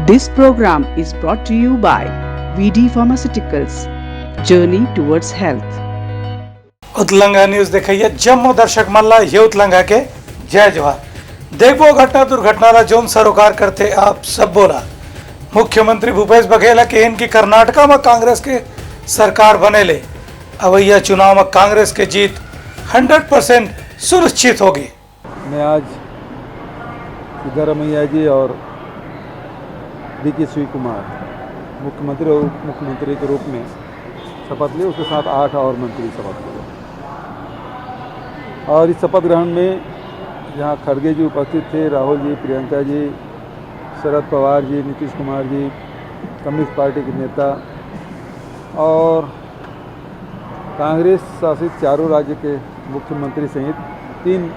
This program is brought to you by VD Pharmaceuticals. Journey towards health. Utlanga news देखिए जम्मू दर्शक मल्ला ये उतलंगा के जय जवाहर देखो घटना दुर्घटना जोन सरोकार करते आप सब बोला मुख्यमंत्री भूपेश बघेल के इनकी कर्नाटका में कांग्रेस के सरकार बने ले अवैया चुनाव में कांग्रेस के जीत 100% सुनिश्चित होगी। मैं आज सिद्धरामैया जी और डी.के. शिवकुमार मुख्यमंत्री और उप मुख्यमंत्री के रूप में शपथ लिए, उसके साथ 8 और मंत्री शपथ लिए और इस शपथ ग्रहण में जहाँ खड़गे जी उपस्थित थे, राहुल जी, प्रियंका जी, शरद पवार जी, नीतीश कुमार जी, कम्युनिस्ट पार्टी के नेता और कांग्रेस शासित चारों राज्य के मुख्यमंत्री सहित 3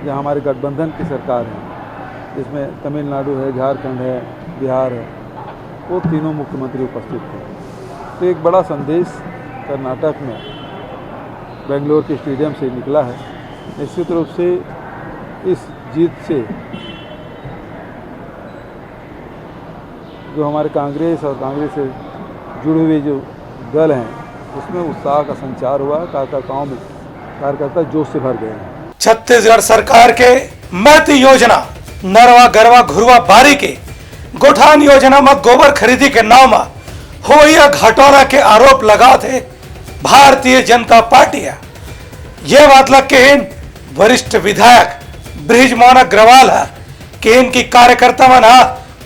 जहाँ हमारे गठबंधन की सरकार है, जिसमें तमिलनाडु है, झारखंड है, बिहार है, वो तीनों मुख्यमंत्री उपस्थित थे। तो एक बड़ा संदेश कर्नाटक में बेंगलोर के स्टेडियम से निकला है। निश्चित रूप से इस जीत से जो हमारे कांग्रेस और कांग्रेस से जुड़े हुए जो दल हैं उसमें उत्साह का संचार हुआ। कार्यकर्ताओं में कार्यकर्ता जोश से भर गए हैं। छत्तीसगढ़ सरकार के महती योजना नरवा गरवा घुरवा बारी के गोठान योजना में गोबर खरीदी के नाम में हो या घटोरा के आरोप लगा थे भारतीय जनता पार्टी। ये बात लग के इन वरिष्ठ विधायक बृजमोहन अग्रवाल है कि इनकी कार्यकर्ता में ना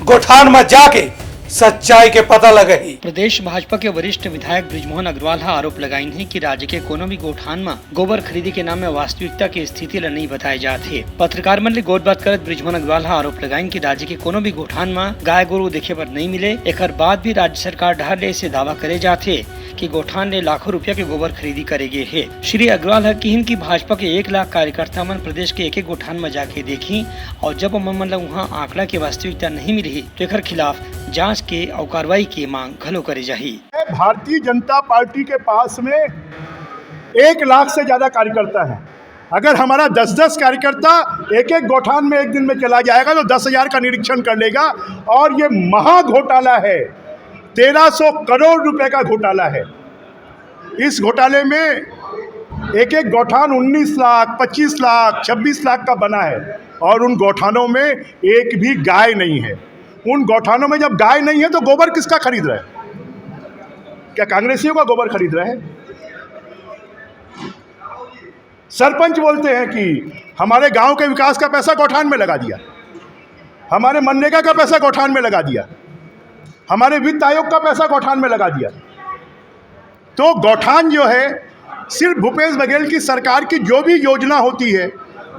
गोठान में जाके सच्चाई के पता लगे। प्रदेश भाजपा के वरिष्ठ विधायक बृजमोहन अग्रवाल आरोप लगाइन है कि राज्य के कोनो भी गोठान में गोबर खरीदी के नाम में वास्तविकता की स्थिति ला नहीं बताए जाते। पत्रकार मन ले गोट बात करत बृजमोहन अग्रवाल आरोप लगाइन कि राज्य के कोनो भी गोठान में गाय गोरु देखे पर नहीं मिले। एक बाद भी राज्य सरकार ढार ले से दावा करे जाते कि गोठान ने लाखों रुपया के गोबर खरीदी करेगे है। श्री अग्रवाल कहन की भाजपा के 1 लाख कार्यकर्ता मन प्रदेश के एक गोठान में जाके देखी और जब मन वहाँ आंकड़ा की वास्तविकता नहीं मिली तो एक खिलाफ जांच के और कार्रवाई की मांग घलो करे जाही। भारतीय जनता पार्टी के पास में 1 लाख से ज्यादा कार्यकर्ता है। अगर हमारा 10-10 कार्यकर्ता एक गोठान में एक दिन में चला जाएगा तो 10,000 का निरीक्षण कर लेगा। और ये महा घोटाला है, 1300 करोड़ रुपए का घोटाला है। इस घोटाले में एक गोठान 19 लाख, 25 लाख, 26 लाख का बना है और उन गोठानों में एक भी गाय नहीं है। उन गोठानों में जब गाय नहीं है तो गोबर किसका खरीद रहा है? क्या कांग्रेसियों का गोबर खरीद रहा है? सरपंच बोलते हैं कि हमारे गांव के विकास का पैसा गोठान में लगा दिया, हमारे मनरेगा का पैसा गोठान में लगा दिया, हमारे वित्त आयोग का पैसा गोठान में लगा दिया। तो गोठान जो है सिर्फ भूपेश बघेल की सरकार की जो भी योजना होती है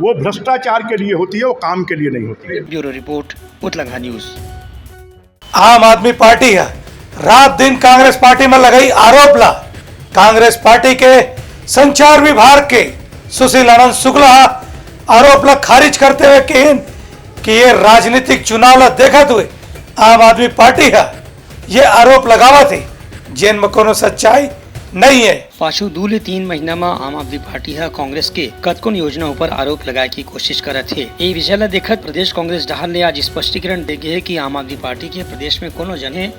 वो भ्रष्टाचार के लिए होती है, वो काम के लिए नहीं होती है। Bureau report Utlanga news. Aam Aadmi party है रात दिन कांग्रेस पार्टी में लगाई आरोप ला। कांग्रेस पार्टी के संचार विभाग के सुशील आनंद शुक्ला आरोप ला खारिज करते हुए कहन कि ये राजनीतिक चुनाव ला देखते हुए आम आदमी पार्टी है ये आरोप लगावा थे जिन में कोनो सच्चाई नहीं है। पाछू 2 ले 3 महीना में आम आदमी पार्टी है कांग्रेस के कतकोन योजना ऊपर आरोप लगाए की कोशिश करत है। ये विषय ला देखत प्रदेश कांग्रेस डहार ने आज स्पष्टीकरण दे है कि आम आदमी पार्टी के प्रदेश में कोनो जने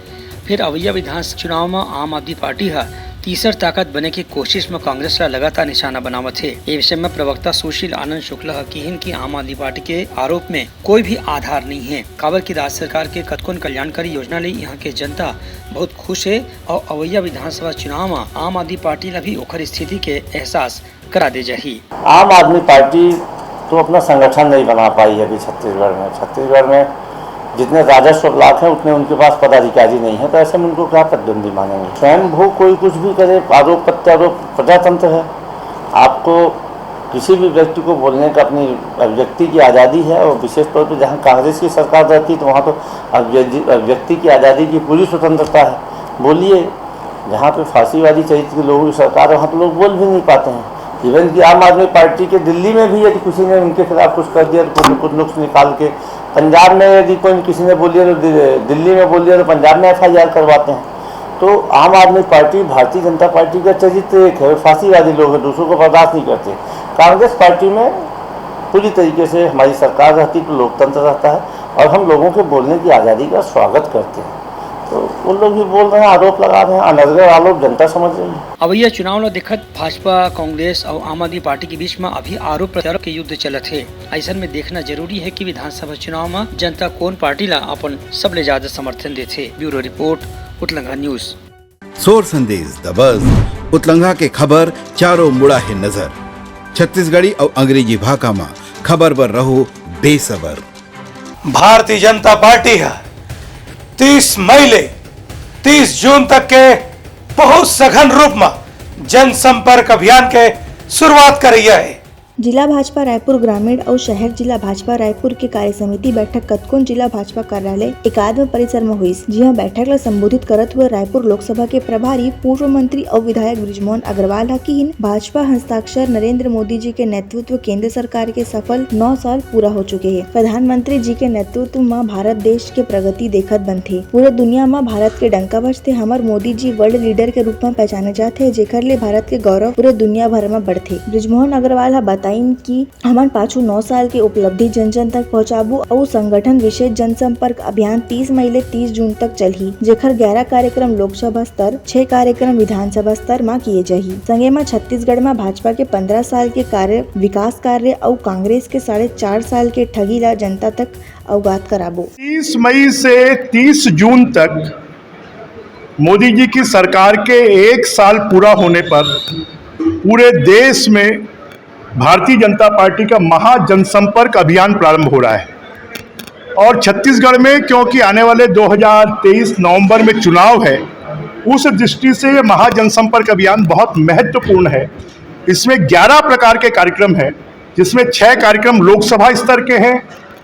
फिर अवैया विधानसभा चुनाव में आम आदमी पार्टी है तीसर ताकत बने की कोशिश में कांग्रेस का लगातार निशाना बनावत है। ये विषय में प्रवक्ता सुशील आनंद शुक्ला कहन की आम आदमी पार्टी के आरोप में कोई भी आधार नहीं है। काबर की राज्य सरकार के कतकोन कल्याणकारी योजना ले यहाँ के जनता बहुत खुश है और अवैया विधानसभा चुनाव में आम आदमी पार्टी ने भी ओखर स्थिति के एहसास करा दे जाही। आम आदमी पार्टी तो अपना संगठन नहीं बना पाई अभी छत्तीसगढ़ में जितने राजस्व लाख हैं उतने उनके पास पदाधिकारी नहीं है, तो ऐसे में उनको क्या प्रतिद्वंदी मानेंगे। स्वयं भू कोई कुछ भी करे, आरोप प्रत्यारोप प्रजातंत्र है। आपको किसी भी व्यक्ति को बोलने का अपनी अभिव्यक्ति की आज़ादी है और विशेष तौर पर जहाँ कांग्रेस की सरकार रहती है तो वहाँ तो अभिव्यक्ति की आज़ादी की पूरी स्वतंत्रता है। बोलिए, जहाँ पे फांसीवादी चरित्र के लोगों की सरकार है वहाँ तो लोग बोल भी नहीं पाते हैं। इवन कि आम आदमी पार्टी के दिल्ली में भी यदि किसी ने उनके खिलाफ कुछ कर दिया तो कुछ नुक्स निकाल के पंजाब में यदि कोई किसी ने बोलिए तो दिल्ली में बोलिए तो पंजाब में FIR करवाते हैं। तो आम आदमी पार्टी भारतीय जनता पार्टी का चरित्र एक है, फांसीवादी लोग हैं, दूसरों को बर्दाश्त नहीं करते। कांग्रेस पार्टी में पूरी तरीके से हमारी सरकार रहती तो लोकतंत्र रहता है और हम लोगों के बोलने की आज़ादी का स्वागत करते हैं। तो उन लोग भी बोल रहे हैं, आरोप लगा रहे हैं, अनर्गल आरोप जनता समझ रही है। अब यह चुनाव ला देखत भाजपा, कांग्रेस और आम आदमी पार्टी के बीच में अभी आरोप प्रत्यारोप के युद्ध चलत है। ऐसा में देखना जरूरी है कि विधानसभा चुनाव में जनता कौन पार्टी ला अपन सबले ज्यादा समर्थन देथे। Bureau report, Utlanga news. Sor Sandesh the buzz उतलंगा के खबर चारों मुड़ा है नजर। छत्तीसगढ़ी और अंग्रेजी भाषा में खबर पर रहो बेसबर। भारतीय जनता पार्टी है 30 मई ले 30 जून तक के बहुत सघन रूप में जनसंपर्क अभियान के शुरुआत कर रही है। जिला भाजपा रायपुर ग्रामीण और शहर जिला भाजपा रायपुर के कार्य समिति बैठक कतकोन जिला भाजपा कार्यालय एकात्म परिसर में हुई, जिहा बैठक ला संबोधित करत हुए रायपुर लोकसभा के प्रभारी पूर्व मंत्री और विधायक बृजमोहन अग्रवाल हकीन भाजपा हस्ताक्षर नरेंद्र मोदी जी के नेतृत्व केंद्र सरकार के सफल 9 साल पूरा हो चुके हैं। प्रधानमंत्री जी के नेतृत्व में भारत देश के प्रगति देखत बनथे। पूरे दुनिया में भारत के डंका बजथे। हमार मोदी जी वर्ल्ड लीडर के रूप में पहचाने जाते हैं, जेकर ले भारत के गौरव पूरे दुनिया भर में बढ़थे। बृजमोहन अग्रवाल कि हमार पाछू 9 साल के उपलब्धि जन जन तक पहुँचाबू और संगठन विशेष जनसंपर्क अभियान 30 मई ले 30 जून तक चलही, जेकर 11 कार्यक्रम लोकसभा स्तर, 6 कार्यक्रम विधानसभा स्तर में किए जाही। संगे में छत्तीसगढ़ में भाजपा के 15 साल के कार्य विकास कार्य और कांग्रेस के 4.5 साल के ठगी ला जनता तक अवगत कराबो। 30 मई से 30 जून तक मोदी जी की सरकार के 1 साल पूरा होने पर पूरे देश में भारतीय जनता पार्टी का महा जनसंपर्क अभियान प्रारंभ हो रहा है। और छत्तीसगढ़ में क्योंकि आने वाले 2023 नवंबर में चुनाव है, उस दृष्टि से ये महा जनसंपर्क अभियान बहुत महत्वपूर्ण है। इसमें 11 प्रकार के कार्यक्रम हैं, जिसमें 6 कार्यक्रम लोकसभा स्तर के हैं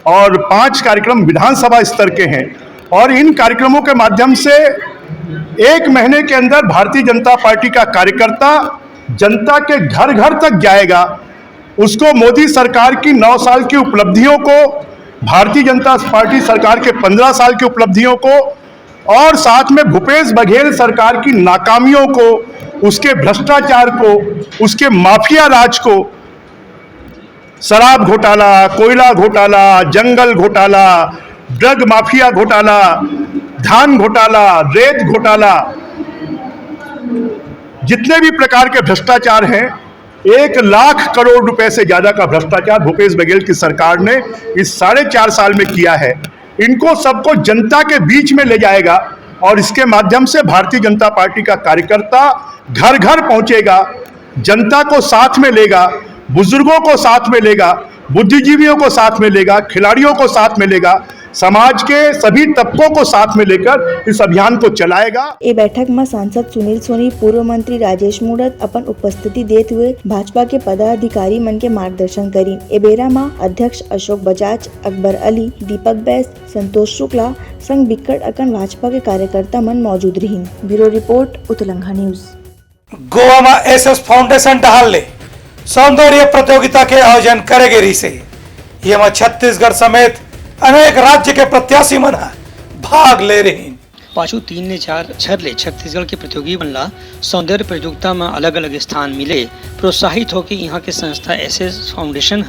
और 5 कार्यक्रम विधानसभा स्तर के हैं। और इन कार्यक्रमों के माध्यम से 1 महीने के अंदर भारतीय जनता पार्टी का कार्यकर्ता जनता के घर घर तक जाएगा, उसको मोदी सरकार की 9 साल की उपलब्धियों को, भारतीय जनता पार्टी सरकार के 15 साल की उपलब्धियों को और साथ में भूपेश बघेल सरकार की नाकामियों को, उसके भ्रष्टाचार को, उसके माफिया राज को, शराब घोटाला, कोयला घोटाला, जंगल घोटाला, ड्रग माफिया घोटाला, धान घोटाला, रेत घोटाला, जितने भी प्रकार के भ्रष्टाचार हैं, 1 लाख करोड़ रुपए से ज्यादा का भ्रष्टाचार भूपेश बघेल की सरकार ने इस 4.5 साल में किया है। इनको सबको जनता के बीच में ले जाएगा और इसके माध्यम से भारतीय जनता पार्टी का कार्यकर्ता घर घर पहुंचेगा, जनता को साथ में लेगा, बुजुर्गों को साथ में लेगा, बुद्धिजीवियों को साथ में लेगा, खिलाड़ियों को साथ में लेगा, समाज के सभी तबकों को साथ में लेकर इस अभियान को चलाएगा। ये बैठक में सांसद सुनील सोनी, पूर्व मंत्री राजेश मूणत अपन उपस्थिति देते हुए भाजपा के पदाधिकारी मन के मार्गदर्शन करी। ए बेरा में अध्यक्ष अशोक बजाज, अकबर अली, दीपक बैस, संतोष शुक्ला संग बिक्कट अकन भाजपा के कार्यकर्ता मन मौजूद रही। Bureau report, Utlanga news. Goa में एसएस फाउंडेशन टहल ले सौंदर्य प्रतियोगिता के आयोजन करेगी रही से ये में छत्तीसगढ़ समेत अनेक राज्य के प्रत्याशी मन भाग ले रहे हैं। पाछू 3 ने 4 छरले छत्तीसगढ़ के प्रतियोगी बनला सौंदर्य प्रतियोगिता में अलग अलग स्थान मिले। प्रोत्साहित होकर यहाँ के संस्था एसएस फाउंडेशन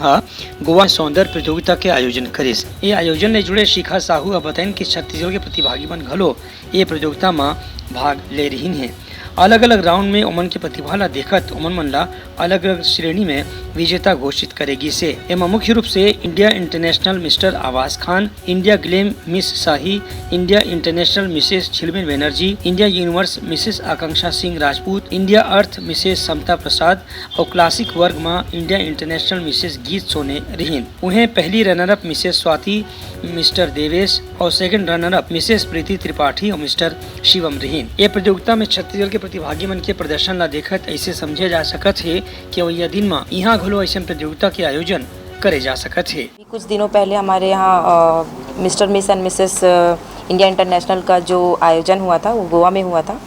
गोवा सौंदर्य प्रतियोगिता के आयोजन करिस। ये आयोजन ने जुड़े शिखा साहू बताइन कि छत्तीसगढ़ के प्रतिभागी मन घलो ये प्रतियोगिता में भाग ले रही हैं। अलग अलग राउंड में उमन के प्रतिभा ला देखत उमन मन ला अलग अलग श्रेणी में विजेता घोषित करेगी से एवं मुख्य रूप से India International Mister Awaz Khan, India Glam Miss Shahi, India International Mrs Chhilmin Banerjee, India Universe Mrs Akanksha Singh Rajput, India Earth Mrs Samta Prasad और क्लासिक वर्ग में इंडिया इंटरनेशनल मिसेस गीत सोने रहीन। उन्हें पहली runner up Mrs Swati, mister Devesh और सेकंड रनर अप मिसेस प्रीति त्रिपाठी और मिस्टर शिवम रहीन। ये प्रतियोगिता में छत्तीसगढ़ के प्रतिभागी मन के प्रदर्शन ला देखत ऐसे समझे जा सकत है कि वही दिन में यहाँ घलो ऐसे प्रतियोगिता के आयोजन करे जा सकत है। कुछ दिनों पहले हमारे यहाँ mister miss and Mrs India international का जो आयोजन हुआ था वो गोवा में हुआ था,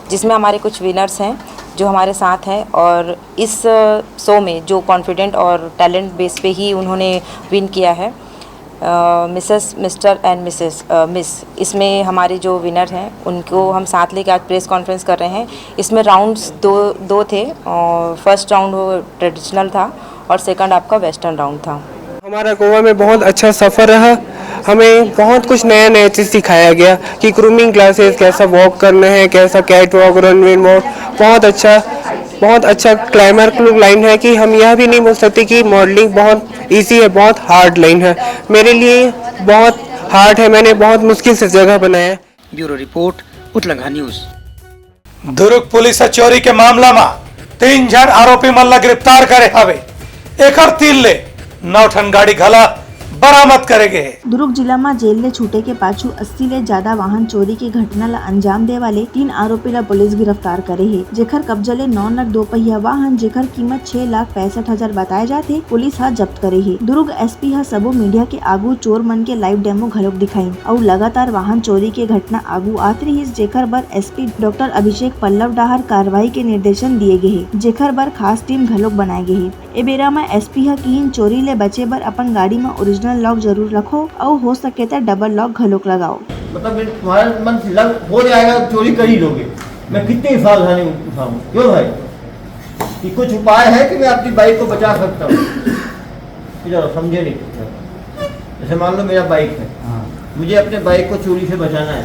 जिसमें हमारे कुछ विनर्स हैं जो हमारे साथ हैं। और इस शो में जो कॉन्फिडेंट और टैलेंट बेस पे ही उन्होंने विन किया है, Mrs mister and Mrs miss, इसमें हमारे जो विनर हैं उनको हम साथ लेके आज प्रेस कॉन्फ्रेंस कर रहे हैं। इसमें राउंड्स दो थे और फर्स्ट राउंड वो ट्रेडिशनल था और सेकंड आपका वेस्टर्न राउंड था। हमारा गोवा में बहुत अच्छा सफ़र रहा हमें बहुत कुछ नया नया चीज़ सिखाया गया कि ग्रूमिंग क्लासेस, कैसा वॉक करना है, कैसा कैट वॉक, रनवेन वॉक, बहुत अच्छा क्लाइमर लाइन है कि हम यह भी नहीं बोल सकते कि मॉडलिंग बहुत इजी है, बहुत हार्ड लाइन है। मेरे लिए बहुत हार्ड है, मैंने बहुत मुश्किल से जगह बनाया। Bureau report Utlangha news. Durg police चोरी के मामला में 3 जन आरोपी मन ला गिरफ्तार करे हवे। एकर 3 ले 9 ठन गाड़ी घला बरामद करेगे। दुर्ग जिला में जेल ले छूटे के पाछू 80 ले ज्यादा वाहन चोरी की घटना ला अंजाम दे वाले 3 आरोपी ला पुलिस गिरफ्तार करे है, जेकर कब्जा ले 9 नग 2 पहिया वाहन जेकर कीमत 6,65,000 बताए जाते पुलिस हा जब्त करे है। दुर्ग एसपी हा सबो मीडिया के आगू चोर मन के लाइव डेमो घलोक दिखाई और लगातार वाहन चोरी के घटना आगू आत रही, जेकर बर एसपी डॉक्टर अभिषेक पल्लव डाहर कार्रवाई के निर्देशन दिए गए है, जेकर बर खास टीम घलोक बनाए गए है। ए बेरा में एसपी हा कीन चोरी ले बचे बर अपन गाड़ी में ओरिजिनल लॉक जरूर रखो और हो सके तो डबल लॉक घलोक लगाओ। मतलब तुम्हारा मन लग हो जाएगा, चोरी कर ही लोगे। मैं कितनी सावधानी उठाऊं, क्यों भाई? कि कुछ उपाय है कि मैं अपनी बाइक को बचा सकता हूँ? चलो समझे नहीं। जैसे मान लो मेरा बाइक है, मुझे अपने बाइक को चोरी से बचाना है,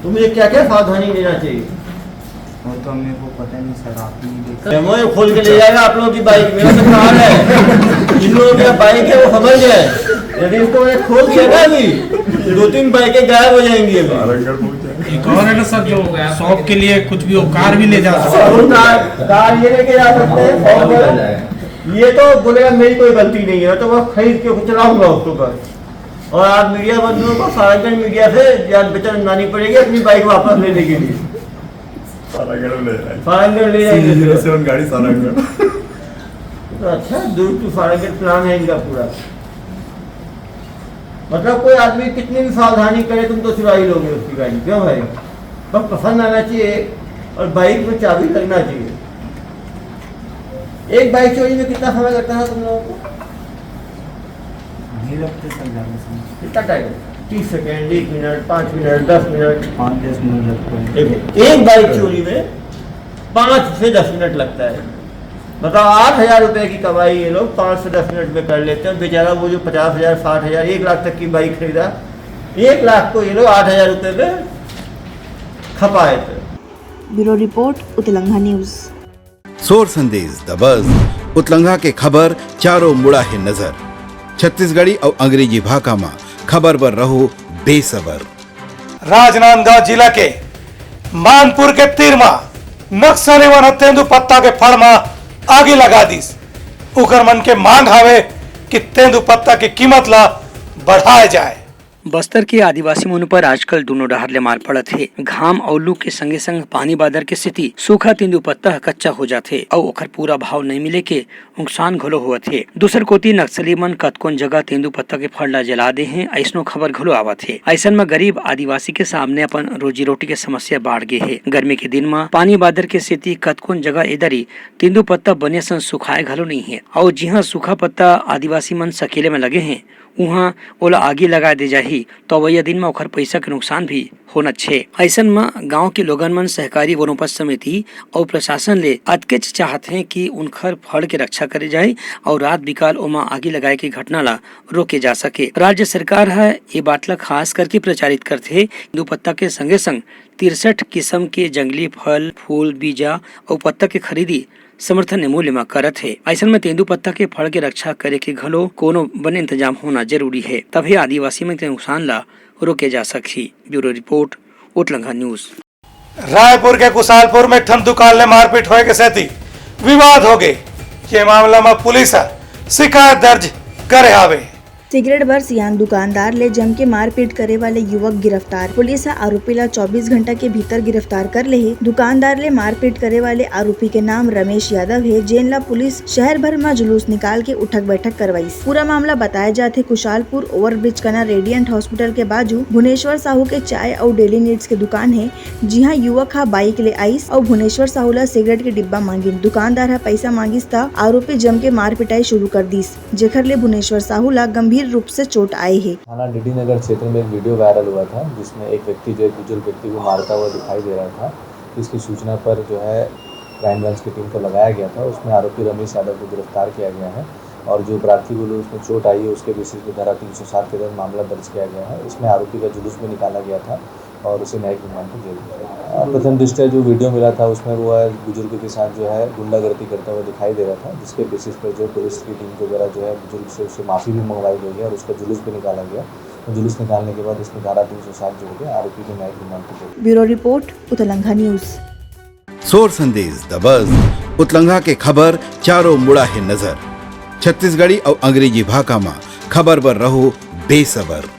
तो मुझे क्या क्या सावधानी लेना चाहिए? वो तो मेरे को पता नहीं सर, आप ही देखा। डेमो खोल के ले जाएगा आप लोगों की बाइक। मेरा तो कार है, जिन लोगों की बाइक है वो समझ जाए। यदि इसको मैंने खोल दिया ना अभी, 2-3 बाइकें गायब हो जाएंगी अभी। एक और है ना सर, जो शॉप के लिए कुछ भी हो, कार भी ले जा सकते हैं। कार ये लेके जा सकते हैं। ये तो बोलेगा मेरी कोई गलती नहीं है, तो मैं खरीद के चलाऊंगा उसको कर। और आप मीडिया बंधुओं को सार्वजनिक मीडिया से जान बचान लानी पड़ेगी अपनी बाइक वापस लेने के लिए। फारंगढ़ ले जाएंगे गाड़ी सारंगढ़। तो अच्छा दूर टू फारंगढ़ प्लान है इनका पूरा। मतलब कोई आदमी कितनी भी सावधानी करे तुम तो चुरा ही लोगे उसकी गाड़ी। क्यों भाई? बस पसंद आना चाहिए और बाइक में चाबी लगना चाहिए। एक बाइक चोरी में कितना समय लगता है तुम लोगों को? नहीं लगते सर ज़्यादा समय। कितना time? 30 second, 1 minute, 5 minute, 10 minute, 5-10 minute लगते हैं। एक बाइक चोरी में 5 से 10 मिनट लगता है। बताओ 8,000 रुपए की कमाई ये लोग 5 से 10 मिनट में कर लेते हैं। बेचारा वो जो 50,000, 60,000, 1 लाख तक की बाइक खरीदा, 1 लाख को ये लोग 8,000 रुपए में खपाए थे। Bureau report Utlangha news. Sor Sandesh the buzz उतलंघा के खबर चारों मुड़ा है नजर। छत्तीसगढ़ी और अंग्रेजी भाषा में खबर पर रहो बेसबर। राजनांदगांव जिला के मानपुर के तीरमा नक्सली वन तेंदु पत्ता के फड़ में आगे लगा दीस। उकर मन के मांग हावे कि तेंदु पत्ता की कीमत ला बढ़ाए जाए। बस्तर के आदिवासी मन पर आजकल दोनों डहर ले मार पड़त है। घाम और लू के संगे संग पानी बादर के स्थिति सूखा तेंदु पत्ता कच्चा हो जाथे और ओकर पूरा भाव नहीं मिले के नुकसान घलो होत है। दूसर कोती नक्सली मन कतकोन जगह तेंदु पत्ता के फड़ ला जला दे हैं, ऐसनो खबर घलो आवत है। ऐसन में गरीब आदिवासी के सामने अपन रोजी रोटी के समस्या बाढ़ गए है। गर्मी के दिन में पानी बादर के स्थिति कतकोन जगह इधरी तेंदु पत्ता बने सन सुखाए घलो नहीं है और जिहाँ सूखा पत्ता आदिवासी मन सकेले में लगे हैं वहाँ ओला आगे लगा दे जाही तो वही दिन में ओखर पैसा के नुकसान भी होना छे। ऐसन में गांव के लोगन मन सहकारी वनोपज समिति और प्रशासन ले अतकेच चाहते हैं कि उनखर फड़ के रक्षा करे जाए और रात बिकाल ओमा आगे लगाए की घटना ला रोके जा सके। राज्य सरकार है ये बात ला खास करके प्रचारित करते है। तेंदु पत्ता के संगे संग 63 किस्म के जंगली फल, फूल, बीजा और पत्ता के खरीदी समर्थन मूल्य में करत है। ऐसा में तेंदु पत्ता के फड़ के रक्षा करे के घलो कोनो बने इंतजाम होना जरूरी है, तभी आदिवासी में नुकसान ला रोके जा सकी। Bureau report Utlangha news. Raipur के कुशालपुर में ठन दुकान ले मारपीट होए के सेती विवाद हो गए। ये मामला में पुलिस शिकायत दर्ज करे हावे। सिगरेट बर सियान दुकानदार ले जम के मारपीट करे वाले युवक गिरफ्तार। पुलिस आरोपी ला 24 घंटा के भीतर गिरफ्तार कर ले है। दुकानदार ले मारपीट करे वाले आरोपी के नाम रमेश यादव है, जेन ला पुलिस शहर भर में जुलूस निकाल के उठक बैठक करवाई। पूरा मामला बताया जाते कुशालपुर ओवरब्रिज कना रेडियंट हॉस्पिटल के बाजू भुवनेश्वर साहू के चाय और डेली नीड्स के दुकान है, जहाँ युवक हा बाइक ले आईस और भुवनेश्वर साहू ला सिगरेट के डिब्बा मांगिन। दुकानदार हा पैसा मांगिस था, आरोपी जम के मार पिटाई शुरू कर दीस, जेकर ले भुवनेश्वर साहू ला गंभीर रूप से चोट आए है। थाना डीडी नगर क्षेत्र में एक वीडियो वायरल हुआ था जिसमें एक व्यक्ति जो एक बुजुर्ग व्यक्ति को मारता हुआ दिखाई दे रहा था। इसकी सूचना पर जो है क्राइम ब्रांच की टीम को लगाया गया था। उसमें आरोपी रमेश यादव को गिरफ्तार किया गया है। और जो प्रार्थी को उसमें चोट आई है उसके बेसिस पे धारा 307 के तहत मामला दर्ज किया गया है। इसमें आरोपी का जुलूस भी निकाला गया था और उसे न्यायिक रिमांड पर जेल भेजा गया। प्रथम दृष्टया जो वीडियो मिला था उसमें वो है बुजुर्ग के साथ जो है गुंडागर्दी करता हुआ दिखाई दे रहा था, जिसके बेसिस पर जो पुलिस की टीम के द्वारा जो है बुजुर्ग से उससे माफ़ी भी मंगवाई गई है और उसका जुलूस भी निकाला गया। जुलूस निकालने के बाद इसमें धारा 307 जोड़ के आरोपी को न्यायिक रिमांड पर jail. Bureau report Utlangha news. Sor Sandesh the buzz उतलंघा के खबर चारों मुड़ा है नजर। छत्तीसगढ़ी और अंग्रेजी भाषा में खबर पर रहो बेसबर।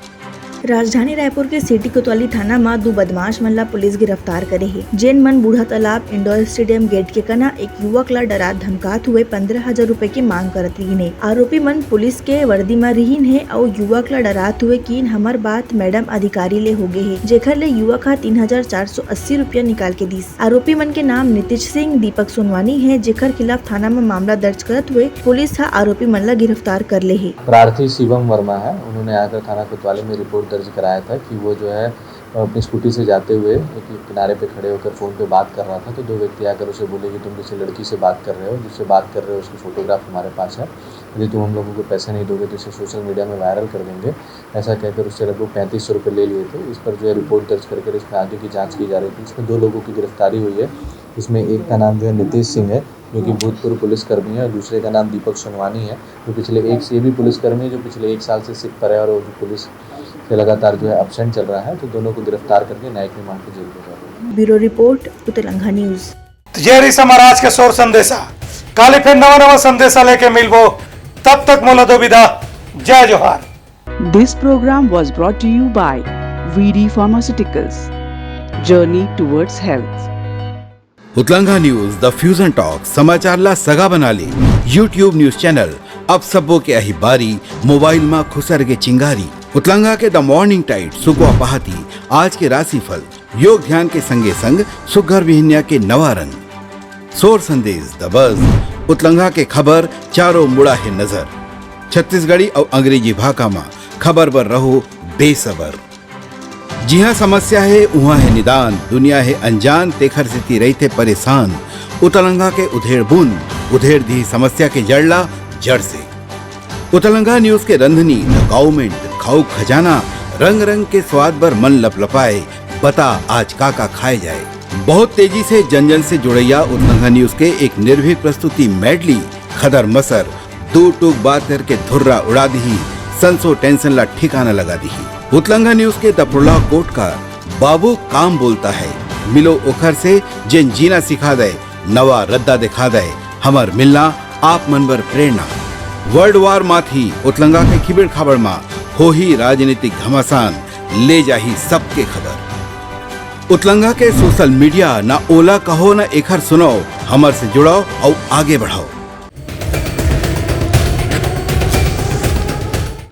राजधानी रायपुर के सिटी कोतवाली थाना में 2 बदमाश मन ला पुलिस गिरफ्तार करे है। जेन मन बूढ़ा तालाब इंडोर स्टेडियम गेट के कना एक युवक ला डरा धमकात हुए 15,000 रुपए की मांग करत रहीन है। आरोपी मन पुलिस के वर्दी में रहीन है और युवक ला डरात हुए कि हमर बात मैडम अधिकारी ले हो गए है, जेखर ले युवक हा 3,480 रुपया निकाल के दीस। आरोपी मन के नाम नीतीश सिंह, दीपक सोनवानी है, जेखर खिलाफ थाना में मामला दर्ज करत हुए पुलिस हा आरोपी मन ला गिरफ्तार कर ले है। प्रार्थी शिवम वर्मा है, उन्होंने आकर थाना कोतवाली में रिपोर्ट दर्ज कराया था कि वो जो है अपनी स्कूटी से जाते हुए एक किनारे पे खड़े होकर फ़ोन पे बात कर रहा था। तो 2 व्यक्ति आकर उसे बोले कि तुम किसी लड़की से बात कर रहे हो, जिससे बात कर रहे हो उसकी फ़ोटोग्राफ हमारे पास है, यदि तुम हम लोगों को पैसे नहीं दोगे तो इसे सोशल मीडिया में वायरल कर देंगे। ऐसा कहकर उससे लगभग 3500 रुपये ले लिए थे। इस पर जो है रिपोर्ट दर्ज करके इसमें आगे की जाँच की जा रही थी। इसमें 2 लोगों की गिरफ्तारी हुई है। इसमें एक का नाम जो है नीतीश सिंह है, जो कि भूतपूर्व पुलिसकर्मी है, और दूसरे का नाम दीपक सोनवानी है, जो ये भी पुलिसकर्मी है जो पिछले 1 साल से सिक पर है और वो पुलिस से लगातार जो है एब्सेंट चल रहा है। तो दोनों को गिरफ्तार करके न्यायिक रिमांड पर जेल भेजा गया। Bureau report Utlangha news. ये रही समाराज के सोर संदेशा। काली फिर नवा संदेशा लेके मिलबो, तब तक मोला दो विदा। जय जोहार। This program was brought to you by VD Pharmaceuticals. Journey towards health. Utlangha news the fusion talk समाचार ला सगा बना ले। यूट्यूब न्यूज चैनल अब सबो के अही बारी मोबाइल में खुसर के चिंगारी। उतलंघा के द मॉर्निंग टाइड सुगवा पहाती आज के राशिफल योग ध्यान के संगे संग सुगर विहिन्या के नवा रंग। सोर संदेश द बज़ उतलंघा के खबर चारों मुड़ा है नजर। छत्तीसगढ़ी और अंग्रेजी भाषा में खबर पर रहो बेसबर। जी हाँ, समस्या है वहाँ है निदान, दुनिया है अनजान तेखर से ती रही थे परेशान। उतलंघा के उधेड़ बुन उधेड़ दी समस्या के जड़ला जड़ से। उतलंघा न्यूज के रंधनी द गवर्नमेंट खाऊ खजाना रंग रंग के स्वाद पर मन लपलपाए। बता आज का खाए जाए। बहुत तेजी से जन जन से जुड़ैया उतलंघा न्यूज के एक निर्भीक प्रस्तुति मेडली खदर मसर 2 टूक बात करके धुर्रा उड़ा दी, संसो टेंशन ला ठिकाना लगा दी। उतलंघा न्यूज के दपुरला कोट का बाबू काम बोलता है, मिलो ओखर से जिन जीना सिखा दे, नवा रद्दा दिखा दे, हमर मिलना आप मन बर प्रेरणा। वर्ल्ड वार माथी उतलंघा के खिबड़ खबर मा हो ही राजनीतिक घमासान, ले जाही सबके खबर। उतलंघा के सोशल मीडिया ना ओला कहो ना एखर सुनो, हमर से जुड़ाओ और आगे बढ़ाओ।